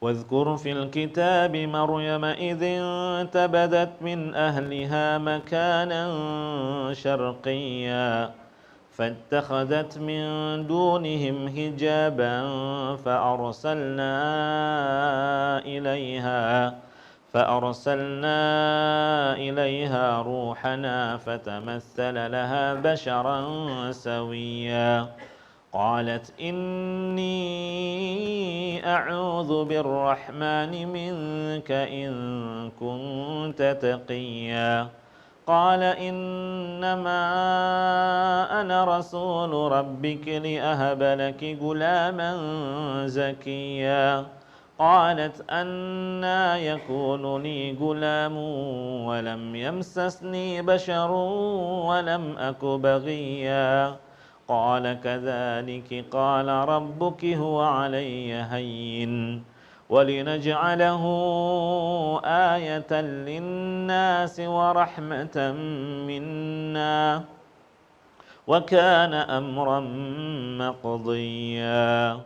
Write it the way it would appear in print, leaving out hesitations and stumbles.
واذكر في الكتاب مريم إذ انتبذت من أهلها مكانا شرقيا فاتخذت من دونهم حجابا فأرسلنا إليها روحنا فتمثل لها بشرا سويا قالت إني أعوذ بالرحمن منك إن كنت تقيا قال إنما أنا رسول ربك لأهب لك غلاما زكيا قالت أنى يكون لي غلام ولم يمسسني بشر ولم أك بغيا قال كذلك قال ربك هو علي هين ولنجعله آية للناس ورحمة منا وكان أمرا مقضيا.